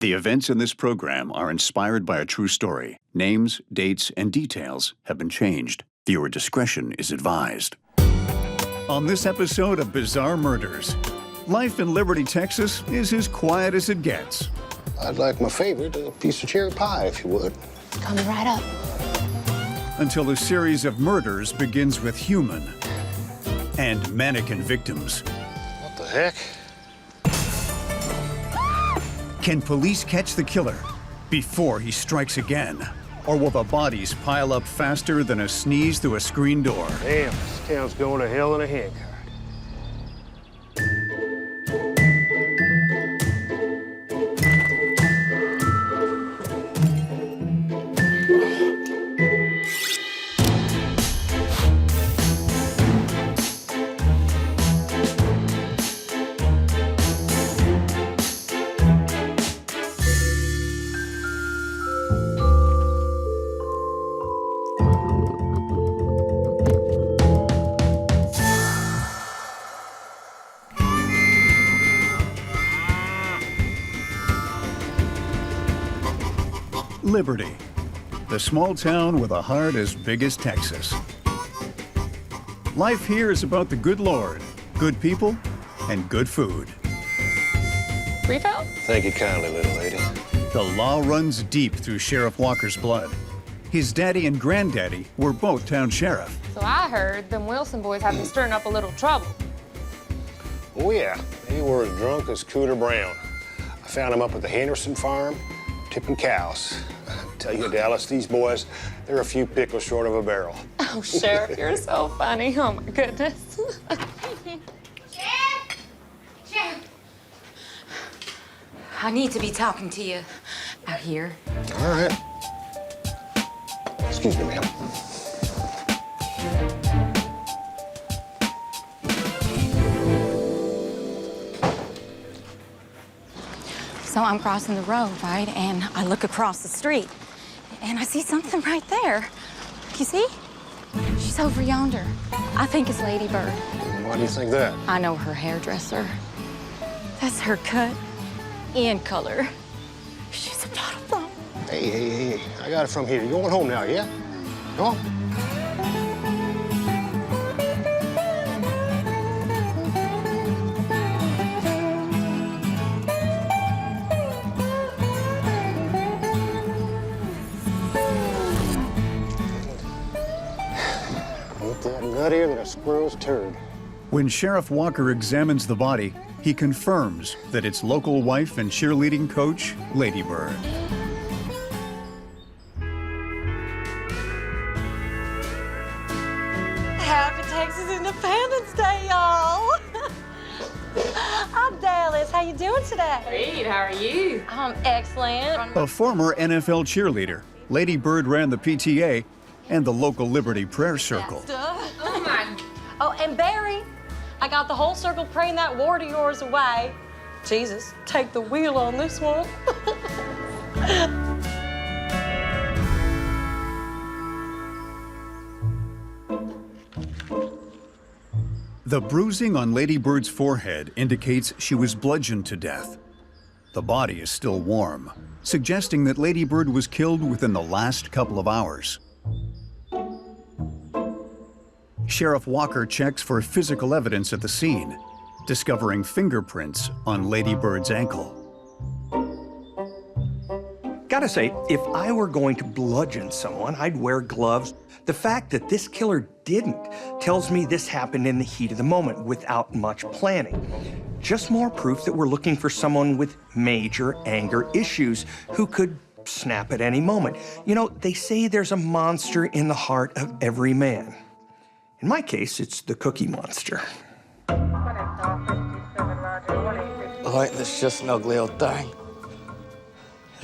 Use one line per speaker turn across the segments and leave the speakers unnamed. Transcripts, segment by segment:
The events in this program are inspired by a true story. Names, dates, and details have been changed. Viewer discretion is advised. On this episode of Bizarre Murders, life in Liberty, Texas is as quiet as it gets.
I'd like my favorite, a piece of cherry pie, if you would.
Coming right up.
Until a series of murders begins with human and mannequin victims.
What the heck?
Can police catch the killer before he strikes again? Or will the bodies pile up faster than a sneeze through a screen door?
Damn, this town's going to hell in a handcart.
Liberty, the small town with a heart as big as Texas. Life here is about the good Lord, good people, and good food.
Refill?
Thank you kindly, little lady.
The law runs deep through Sheriff Walker's blood. His daddy and granddaddy were both town sheriff.
So I heard them Wilson boys have been stirring up a little trouble.
Oh, yeah. They were as drunk as Cooter Brown. I found them up at the Henderson farm, tipping cows. I tell you, Dallas, these boys, they're a few pickles short of a barrel.
Oh, Sheriff, you're so funny. Oh, my goodness.
Sheriff! I need to be talking to you out here.
All right. Excuse me, ma'am.
So I'm crossing the road, right? And I look across the street, and I see something right there. You see? She's over yonder. I think it's Lady Bird.
Why do you think that?
I know her hairdresser. That's her cut in color. She's a bottle bomb.
Hey. I got it from here. You're going home now, yeah? Go on. Ain't that nuttier than a squirrel's turd.
When Sheriff Walker examines the body, he confirms that it's local wife and cheerleading coach, Lady Bird.
Happy Texas Independence Day, y'all! I'm Dallas. How you doing today?
Great, how are you?
I'm excellent.
A former NFL cheerleader, Lady Bird ran the PTA and the local Liberty Prayer Circle.
Oh, my.
Oh, and Barry, I got the whole circle praying that ward of yours away. Jesus, take the wheel on this one.
The bruising on Lady Bird's forehead indicates she was bludgeoned to death. The body is still warm, suggesting that Lady Bird was killed within the last couple of hours. Sheriff Walker checks for physical evidence at the scene, discovering fingerprints on Lady Bird's ankle.
Gotta say, if I were going to bludgeon someone, I'd wear gloves. The fact that this killer didn't tells me this happened in the heat of the moment without much planning. Just more proof that we're looking for someone with major anger issues who could snap at any moment. You know, they say there's a monster in the heart of every man. In my case, it's the Cookie Monster.
Oh, ain't this just an ugly old thing?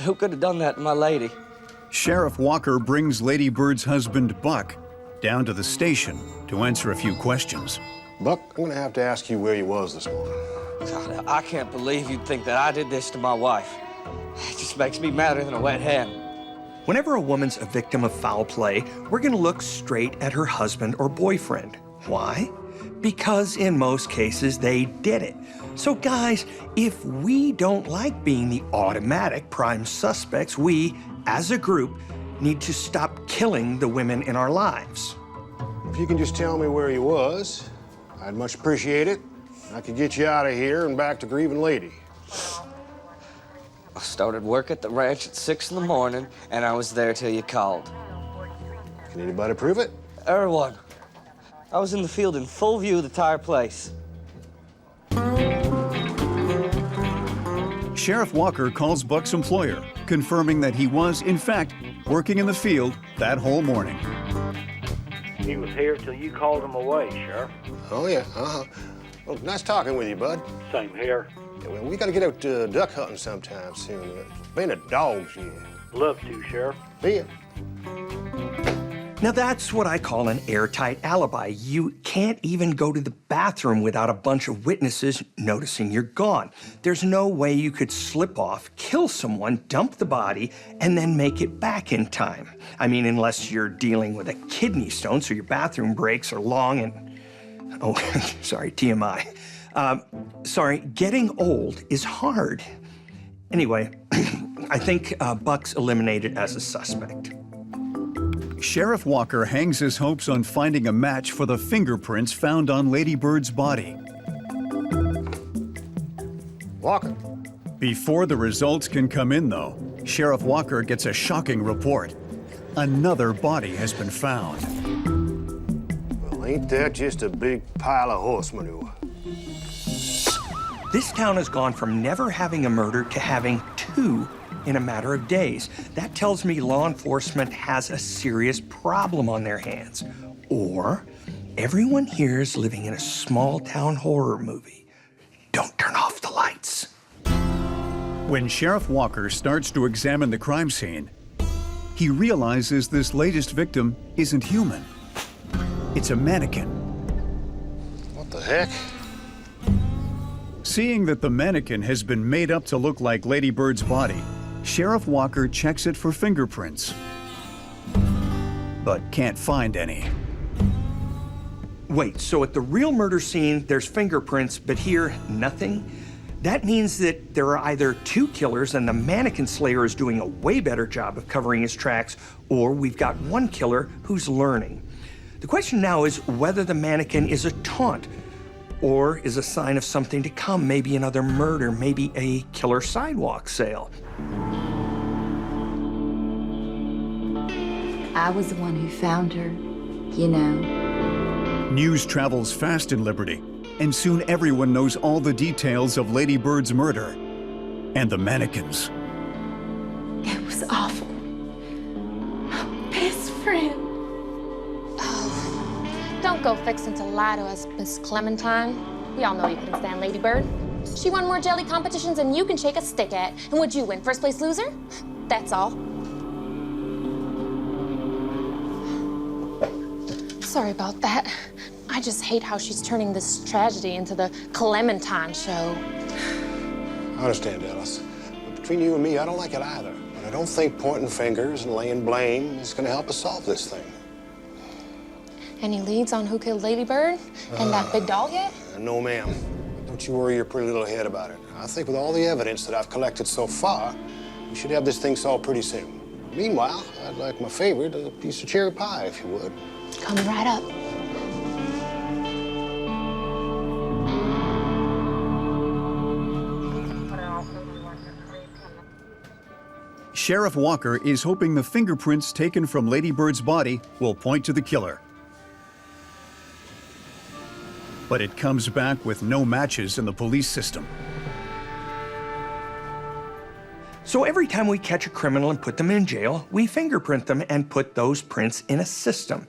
Who could have done that to my lady?
Sheriff Walker brings Lady Bird's husband, Buck, down to the station to answer a few questions.
Buck, I'm gonna have to ask you where you was this morning.
God, I can't believe you'd think that I did this to my wife. It just makes me madder than a wet hen.
Whenever a woman's a victim of foul play, we're gonna look straight at her husband or boyfriend. Why? because in most cases they did it. So guys, if we don't like being the automatic prime suspects, we, as a group, need to stop killing the women in our lives.
If you can just tell me where he was, I'd much appreciate it. I could get you out of here and back to grieving lady.
I started work at the ranch at 6 in the morning, and I was there till you called.
Can anybody prove it?
Everyone, I was in the field in full view of the entire place.
Sheriff Walker calls Buck's employer, confirming that he was, in fact, working in the field that whole morning.
He was here till you called him away, Sheriff.
Oh, yeah, Well, nice talking with you, bud.
Same here.
Yeah, well, we gotta get out duck hunting sometime soon. Been a dog's year.
Love to, Sheriff.
See ya.
Now that's what I call an airtight alibi. You can't even go to the bathroom without a bunch of witnesses noticing you're gone. There's no way you could slip off, kill someone, dump the body, and then make it back in time. I mean, unless you're dealing with a kidney stone, so your bathroom breaks are long and... Oh, sorry, TMI. Sorry, getting old is hard. Anyway, I think Buck's eliminated as a suspect.
Sheriff Walker hangs his hopes on finding a match for the fingerprints found on Lady Bird's body.
Walker.
Before the results can come in, though, Sheriff Walker gets a shocking report. Another body has been found.
Well, ain't that just a big pile of horse manure?
This town has gone from never having a murder to having 2 in a matter of days. That tells me law enforcement has a serious problem on their hands. Or everyone here is living in a small town horror movie. Don't turn off the lights.
When Sheriff Walker starts to examine the crime scene, he realizes this latest victim isn't human. It's a mannequin.
What the heck?
Seeing that the mannequin has been made up to look like Lady Bird's body, Sheriff Walker checks it for fingerprints, but can't find any.
Wait, so at the real murder scene, there's fingerprints, but here, nothing? That means that there are either 2 killers and the mannequin slayer is doing a way better job of covering his tracks, or we've got 1 killer who's learning. The question now is whether the mannequin is a taunt, or is a sign of something to come, maybe another murder, maybe a killer sidewalk sale.
I was the one who found her, you know.
News travels fast in Liberty, and soon everyone knows all the details of Lady Bird's murder and the mannequins.
It was awful. My best friend.
Don't go fixing to lie to us, Miss Clementine. We all know you couldn't stand Lady Bird. She won more jelly competitions than you can shake a stick at. And would you win? First place loser? That's all. Sorry about that. I just hate how she's turning this tragedy into the Clementine show.
I understand, Dallas. But between you and me, I don't like it either. But I don't think pointing fingers and laying blame is gonna help us solve this thing.
Any leads on who killed Lady Bird and that big dog yet?
No, ma'am. Don't you worry your pretty little head about it. I think with all the evidence that I've collected so far, we should have this thing solved pretty soon. Meanwhile, I'd like my favorite, a piece of cherry pie, if you would.
Coming right up.
Sheriff Walker is hoping the fingerprints taken from Lady Bird's body will point to the killer. But it comes back with no matches in the police system.
So every time we catch a criminal and put them in jail, we fingerprint them and put those prints in a system.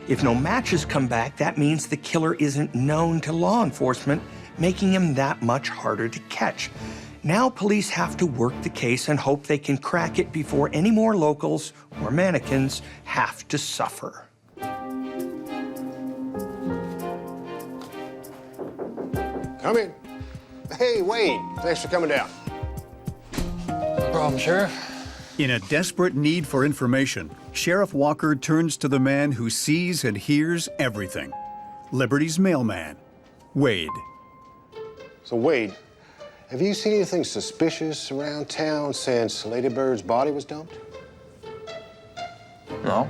If no matches come back, that means the killer isn't known to law enforcement, making him that much harder to catch. Now police have to work the case and hope they can crack it before any more locals or mannequins have to suffer.
Come in. Hey, Wade, thanks for coming down.
No problem, Sheriff.
In a desperate need for information, Sheriff Walker turns to the man who sees and hears everything. Liberty's mailman, Wade.
So, Wade, have you seen anything suspicious around town since Lady Bird's body was dumped?
No.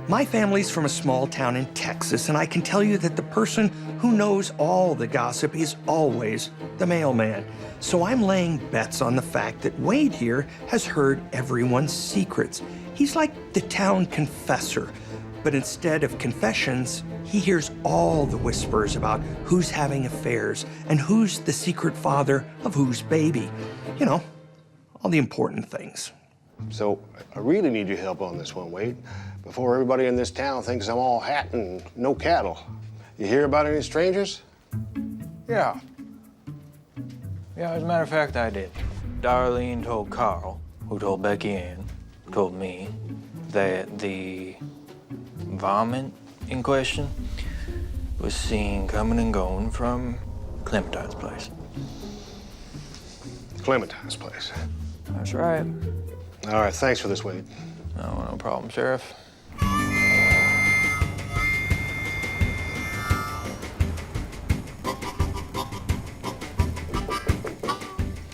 My family's from a small town in Texas, and I can tell you that the person who knows all the gossip is always the mailman. So I'm laying bets on the fact that Wade here has heard everyone's secrets. He's like the town confessor, but instead of confessions, he hears all the whispers about who's having affairs and who's the secret father of whose baby. You know, all the important things.
So, I really need your help on this one, Wade, before everybody in this town thinks I'm all hat and no cattle. You hear about any strangers?
Yeah. Yeah, as a matter of fact, I did. Darlene told Carl, who told Becky Ann, who told me, that the varmint in question was seen coming and going from Clementine's place.
Clementine's place.
That's right.
All right, thanks for this, Wade.
No problem, Sheriff.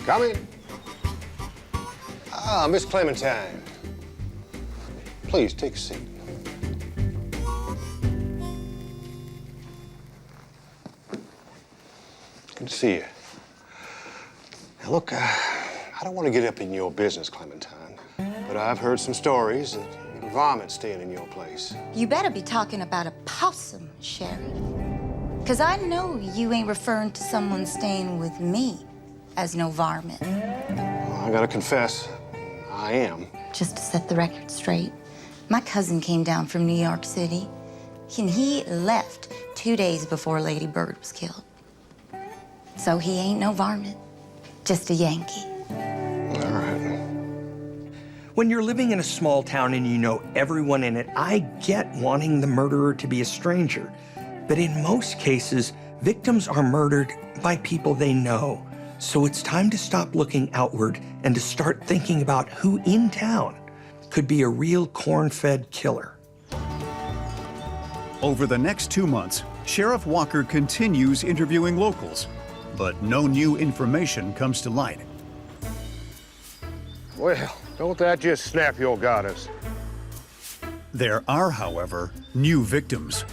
Come in. Ah, Miss Clementine. Please, take a seat. Good to see you. Now, look, I don't want to get up in your business, Clementine, but I've heard some stories that vomit staying in your place.
You better be talking about a possum, Sheriff. Because I know you ain't referring to someone staying with me as no varmint.
Well, I gotta confess, I am.
Just to set the record straight, my cousin came down from New York City, and he left 2 days before Lady Bird was killed. So he ain't no varmint, just a Yankee.
All right.
When you're living in a small town and you know everyone in it, I get wanting the murderer to be a stranger. But in most cases, victims are murdered by people they know. So it's time to stop looking outward and to start thinking about who in town could be a real corn-fed killer.
Over the next 2 months, Sheriff Walker continues interviewing locals, but no new information comes to light.
Well, don't that just snap your goddess?
There are, however, new victims,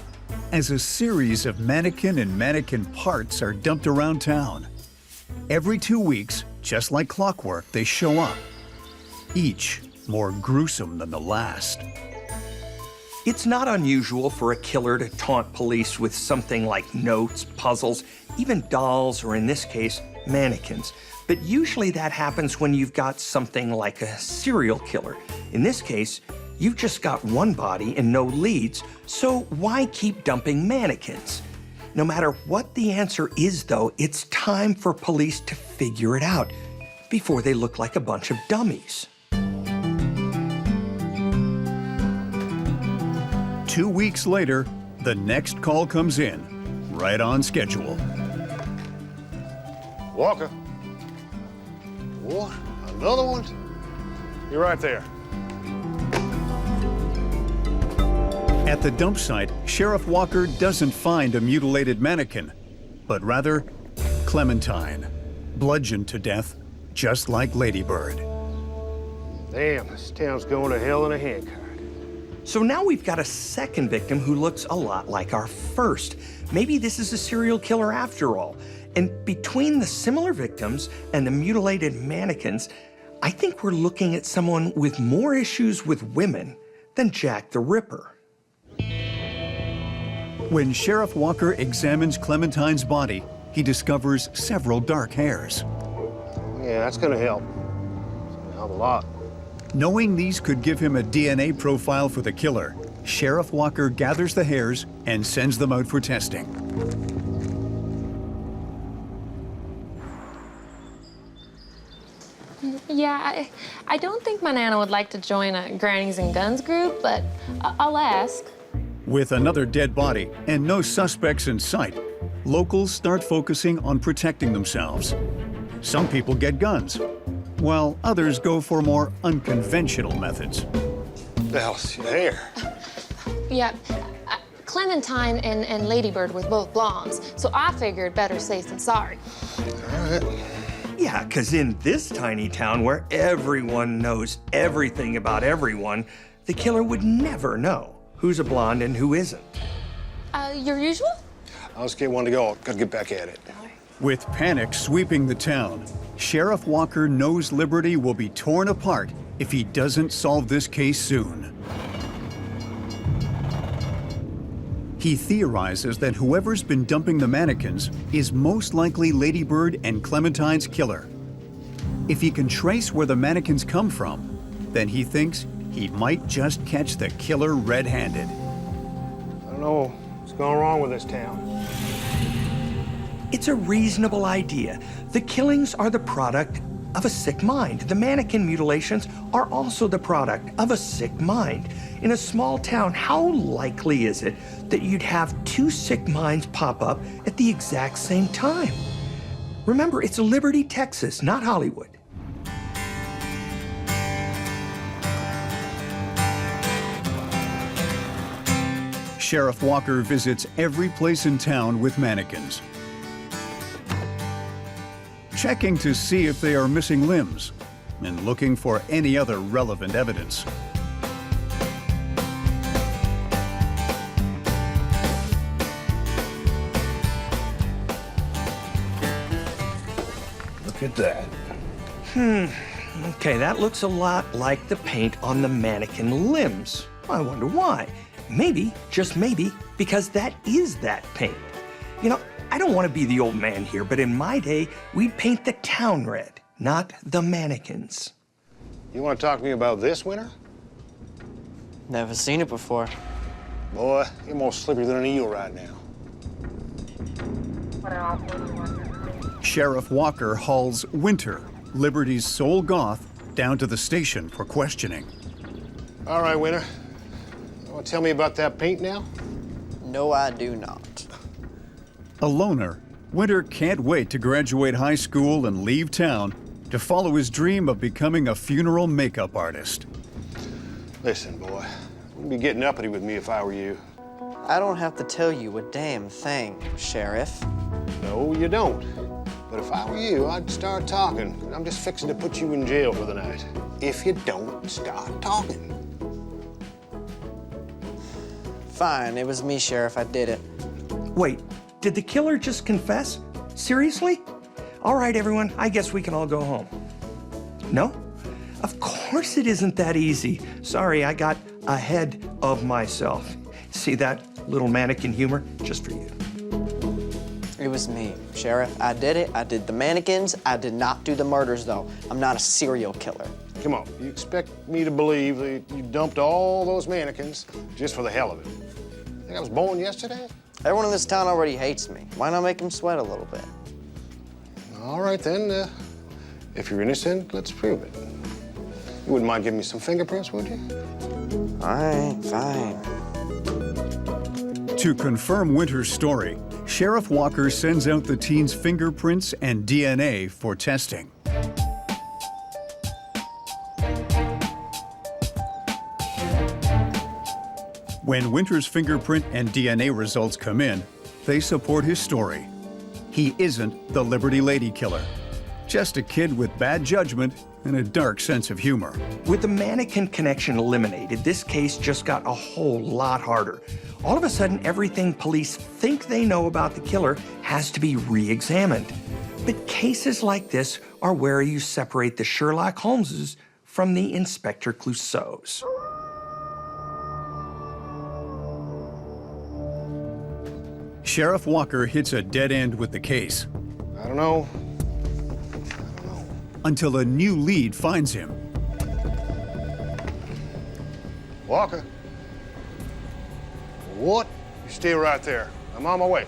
as a series of mannequin and mannequin parts are dumped around town. Every 2 weeks, just like clockwork, they show up, each more gruesome than the last.
It's not unusual for a killer to taunt police with something like notes, puzzles, even dolls, or in this case, mannequins. But usually that happens when you've got something like a serial killer. In this case, you've just got one body and no leads, so why keep dumping mannequins? No matter what the answer is, though, it's time for police to figure it out before they look like a bunch of dummies.
2 weeks later, the next call comes in, right on schedule.
Walker. What? Another one? You're right there.
At the dump site, Sheriff Walker doesn't find a mutilated mannequin, but rather Clementine, bludgeoned to death, just like Lady Bird.
Damn, this town's going to hell in a handcart.
So now we've got a second victim who looks a lot like our first. Maybe this is a serial killer after all. And between the similar victims and the mutilated mannequins, I think we're looking at someone with more issues with women than Jack the Ripper.
When Sheriff Walker examines Clementine's body, he discovers several dark hairs.
Yeah, that's gonna help. It's gonna help a lot.
Knowing these could give him a DNA profile for the killer, Sheriff Walker gathers the hairs and sends them out for testing.
Yeah, I don't think my Nana would like to join a Grannies and Guns group, but I'll ask.
With another dead body and no suspects in sight, locals start focusing on protecting themselves. Some people get guns, while others go for more unconventional methods.
Dallas, your hair.
Yeah, Clementine and Lady Bird were both blondes, so I figured better safe than sorry.
All right.
Yeah, because in this tiny town where everyone knows everything about everyone, the killer would never know who's a blonde and who isn't.
Your usual?
I'll just get one to go. Gotta get back at it.
With panic sweeping the town, Sheriff Walker knows Liberty will be torn apart if he doesn't solve this case soon. He theorizes that whoever's been dumping the mannequins is most likely Lady Bird and Clementine's killer. If he can trace where the mannequins come from, then he thinks he might just catch the killer red-handed.
I don't know what's going wrong with this town.
It's a reasonable idea. The killings are the product of a sick mind. The mannequin mutilations are also the product of a sick mind. In a small town, how likely is it that you'd have two sick minds pop up at the exact same time? Remember, it's Liberty, Texas, not Hollywood.
Sheriff Walker visits every place in town with mannequins, checking to see if they are missing limbs and looking for any other relevant evidence.
Look at that.
Okay, that looks a lot like the paint on the mannequin limbs. I wonder why. Maybe, just maybe, because that is that paint. You know, I don't want to be the old man here, but in my day, we'd paint the town red, not the mannequins.
You want to talk to me about this, Winter?
Never seen it before.
Boy, you're more slippery than an eel right now.
Sheriff Walker hauls Winter, Liberty's sole goth, down to the station for questioning.
All right, Winter. You want to tell me about that paint now?
No, I do not.
A loner, Winter can't wait to graduate high school and leave town to follow his dream of becoming a funeral makeup artist.
Listen, boy, you'd be getting uppity with me if I were you.
I don't have to tell you a damn thing, Sheriff.
No, you don't. But if I were you, I'd start talking. I'm just fixing to put you in jail for the night. If you don't start talking.
Fine, it was me, Sheriff. I did it.
Wait, did the killer just confess? Seriously? All right, everyone, I guess we can all go home. No? Of course it isn't that easy. Sorry, I got ahead of myself. See that little mannequin humor? Just for you.
It was me, Sheriff. I did it. I did the mannequins. I did not do the murders, though. I'm not a serial killer.
Come on, you expect me to believe that you dumped all those mannequins just for the hell of it? Think I was born yesterday?
Everyone in this town already hates me. Why not make them sweat a little bit?
All right, then. If you're innocent, let's prove it. You wouldn't mind giving me some fingerprints, would you?
All right, fine.
To confirm Winter's story, Sheriff Walker sends out the teen's fingerprints and DNA for testing. When Winter's fingerprint and DNA results come in, they support his story. He isn't the Liberty Lady killer, just a kid with bad judgment and a dark sense of humor.
With the mannequin connection eliminated, this case just got a whole lot harder. All of a sudden, everything police think they know about the killer has to be re-examined. But cases like this are where you separate the Sherlock Holmeses from the Inspector Clouseaus.
Sheriff Walker hits a dead end with the case.
I don't know.
Until a new lead finds him.
Walker. What? You stay right there. I'm on my way.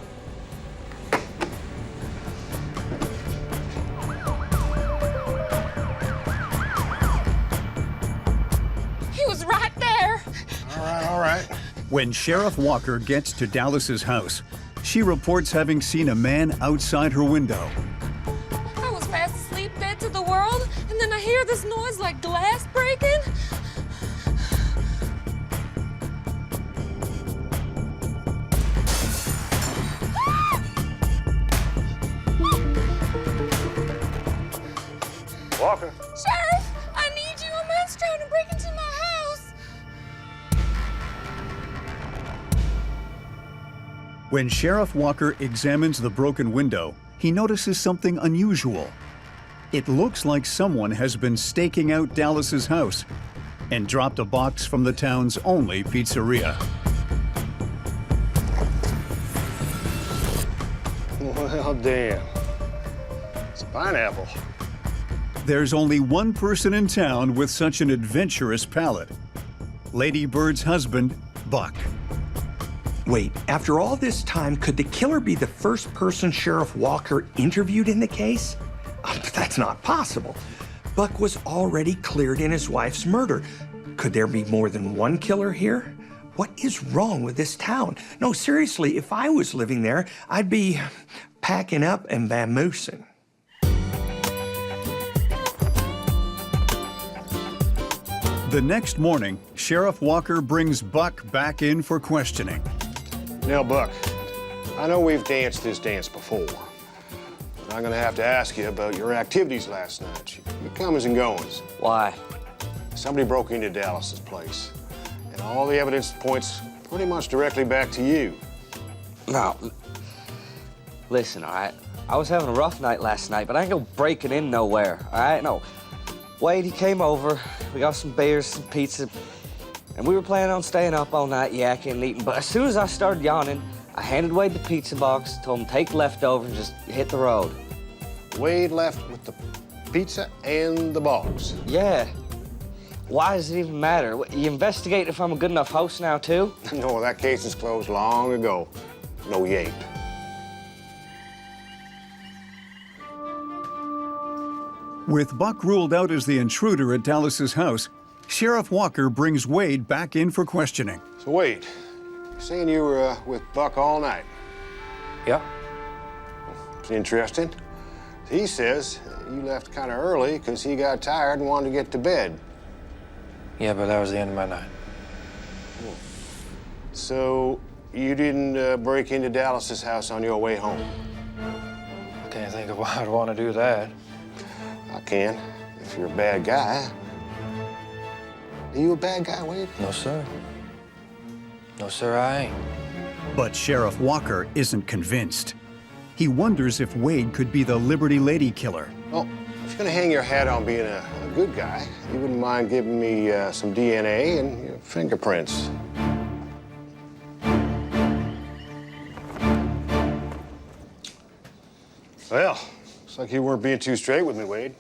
He was right there.
All right.
When Sheriff Walker gets to Dallas's house, she reports having seen a man outside her window.
I was fast asleep, dead to the world, and then I hear this noise like glass breaking.
When Sheriff Walker examines the broken window, he notices something unusual. It looks like someone has been staking out Dallas's house and dropped a box from the town's only pizzeria.
Well, damn. It's a pineapple.
There's only one person in town with such an adventurous palate: Lady Bird's husband, Buck.
Wait, after all this time, could the killer be the first person Sheriff Walker interviewed in the case? That's not possible. Buck was already cleared in his wife's murder. Could there be more than one killer here? What is wrong with this town? No, seriously, if I was living there, I'd be packing up and vamoosing.
The next morning, Sheriff Walker brings Buck back in for questioning.
Now, Buck, I know we've danced this dance before, but I'm gonna have to ask you about your activities last night, your comings and goings.
Why?
Somebody broke into Dallas's place, and all the evidence points pretty much directly back to you.
No. Listen, all right? I was having a rough night last night, but I ain't go breaking in nowhere, all right? No. Wade, he came over, we got some beers, some pizza, and we were planning on staying up all night yakking and eating, but as soon as I started yawning, I handed Wade the pizza box, told him take leftovers and just hit the road.
Wade left with the pizza and the box.
Yeah. Why does it even matter? You investigate if I'm a good enough host now, too?
No, that case is closed long ago. No, you ain't.
With Buck ruled out as the intruder at Dallas's house, Sheriff Walker brings Wade back in for questioning.
So, Wade, you're saying you were with Buck all night?
Yeah.
It's interesting. He says you left kind of early because he got tired and wanted to get to bed.
Yeah, but that was the end of my night.
So you didn't break into Dallas's house on your way home?
I can't think of why I'd want to do that.
I can, if you're a bad guy. Are you a bad guy, Wade?
No, sir. No, sir, I ain't.
But Sheriff Walker isn't convinced. He wonders if Wade could be the Liberty Lady killer.
Well, if you're gonna hang your hat on being a good guy, you wouldn't mind giving me some DNA and your fingerprints. Well, looks like you weren't being too straight with me, Wade.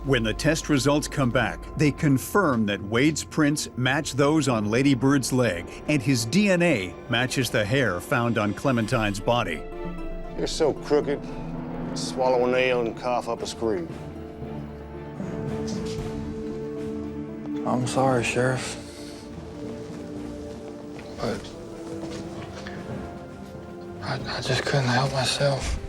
When the test results come back, they confirm that Wade's prints match those on Lady Bird's leg, and his DNA matches the hair found on Clementine's body.
You're so crooked, swallow a nail and cough up a screw.
I'm sorry, Sheriff. But I just couldn't help myself.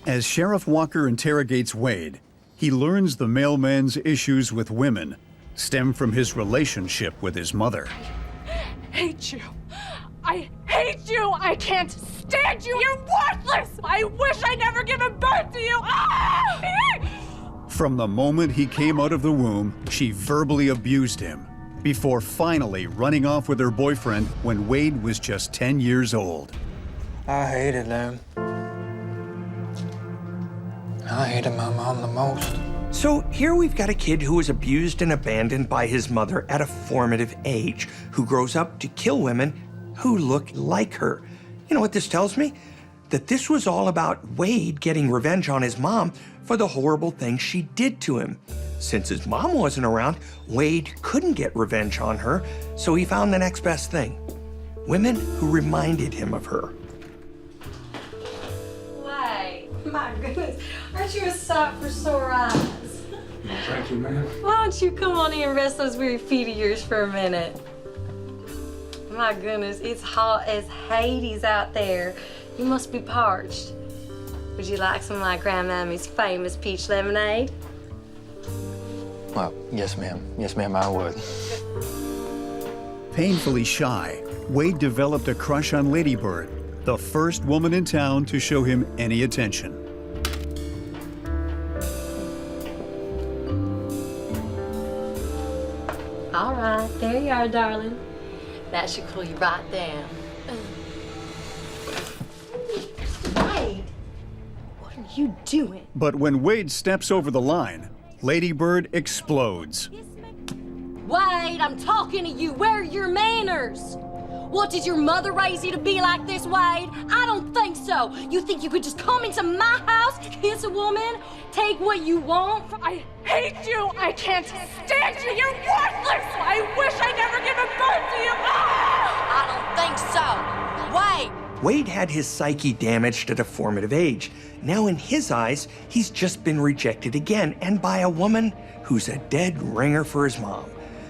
As Sheriff Walker interrogates Wade, he learns the mailman's issues with women stem from his relationship with his mother.
Hate you. I hate you. I can't stand you. You're worthless. I wish I'd never given birth to you. Ah!
From the moment he came out of the womb, she verbally abused him, before finally running off with her boyfriend when Wade was just 10 years old.
I hated them. I hated my mom the most.
So here we've got a kid who was abused and abandoned by his mother at a formative age, who grows up to kill women who look like her. You know what this tells me? That this was all about Wade getting revenge on his mom for the horrible things she did to him. Since his mom wasn't around, Wade couldn't get revenge on her, so he found the next best thing: women who reminded him of her.
Wait, my goodness, aren't you a sight for sore eyes?
Thank you, ma'am.
Why don't you come on in and rest those weary feet of yours for a minute? My goodness, it's hot as Hades out there. You must be parched. Would you like some of my grandmammy's famous peach lemonade?
Well, yes, ma'am. Yes, ma'am, I would.
Painfully shy, Wade developed a crush on Lady Bird, the first woman in town to show him any attention.
All right, there you are, darling. That should cool you right down. Wade, what are you doing?
But when Wade steps over the line, Lady Bird explodes.
Wade, I'm talking to you. Where are your manners? What, did your mother raise you to be like this, Wade? I don't think so. You think you could just come into my house, kiss a woman, take what you want from...
I hate you! I can't stand you! You're worthless! I wish I never given birth to you!
I don't think so. Wade!
Wade had his psyche damaged at a formative age. Now in his eyes, he's just been rejected again, and by a woman who's a dead ringer for his mom.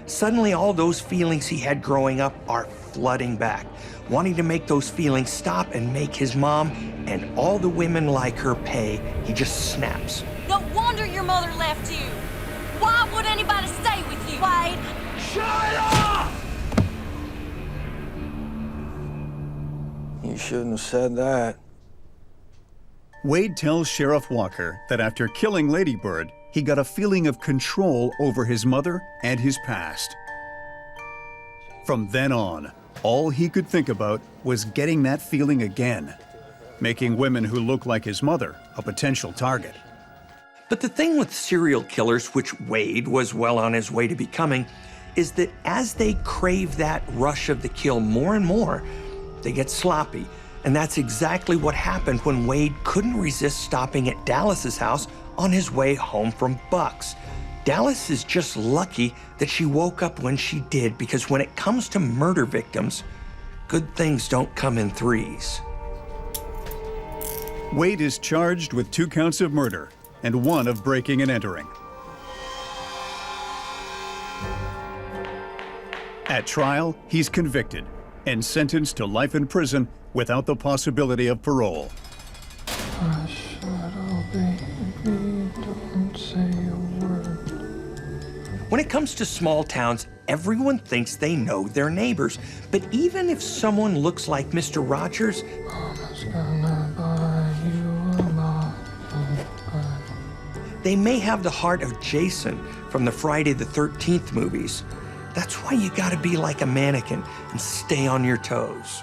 Suddenly all those feelings he had growing up are flooding back, wanting to make those feelings stop and make his mom and all the women like her pay. He just snaps.
No wonder your mother left you. Why would anybody stay with you, Wade?
Shut up!
You shouldn't have said that.
Wade tells Sheriff Walker that after killing Lady Bird, he got a feeling of control over his mother and his past. From then on, all he could think about was getting that feeling again, making women who look like his mother a potential target.
But the thing with serial killers, which Wade was well on his way to becoming, is that as they crave that rush of the kill more and more, they get sloppy. And that's exactly what happened when Wade couldn't resist stopping at Dallas's house on his way home from Buck's. Dallas is just lucky that she woke up when she did, because when it comes to murder victims, good things don't come in threes.
Wade is charged with 2 counts of murder and 1 of breaking and entering. At trial, he's convicted and sentenced to life in prison without the possibility of parole.
When it comes to small towns, everyone thinks they know their neighbors. But even if someone looks like Mr. Rogers, they may have the heart of Jason from the Friday the 13th movies. That's why you gotta be like a mannequin and stay on your toes.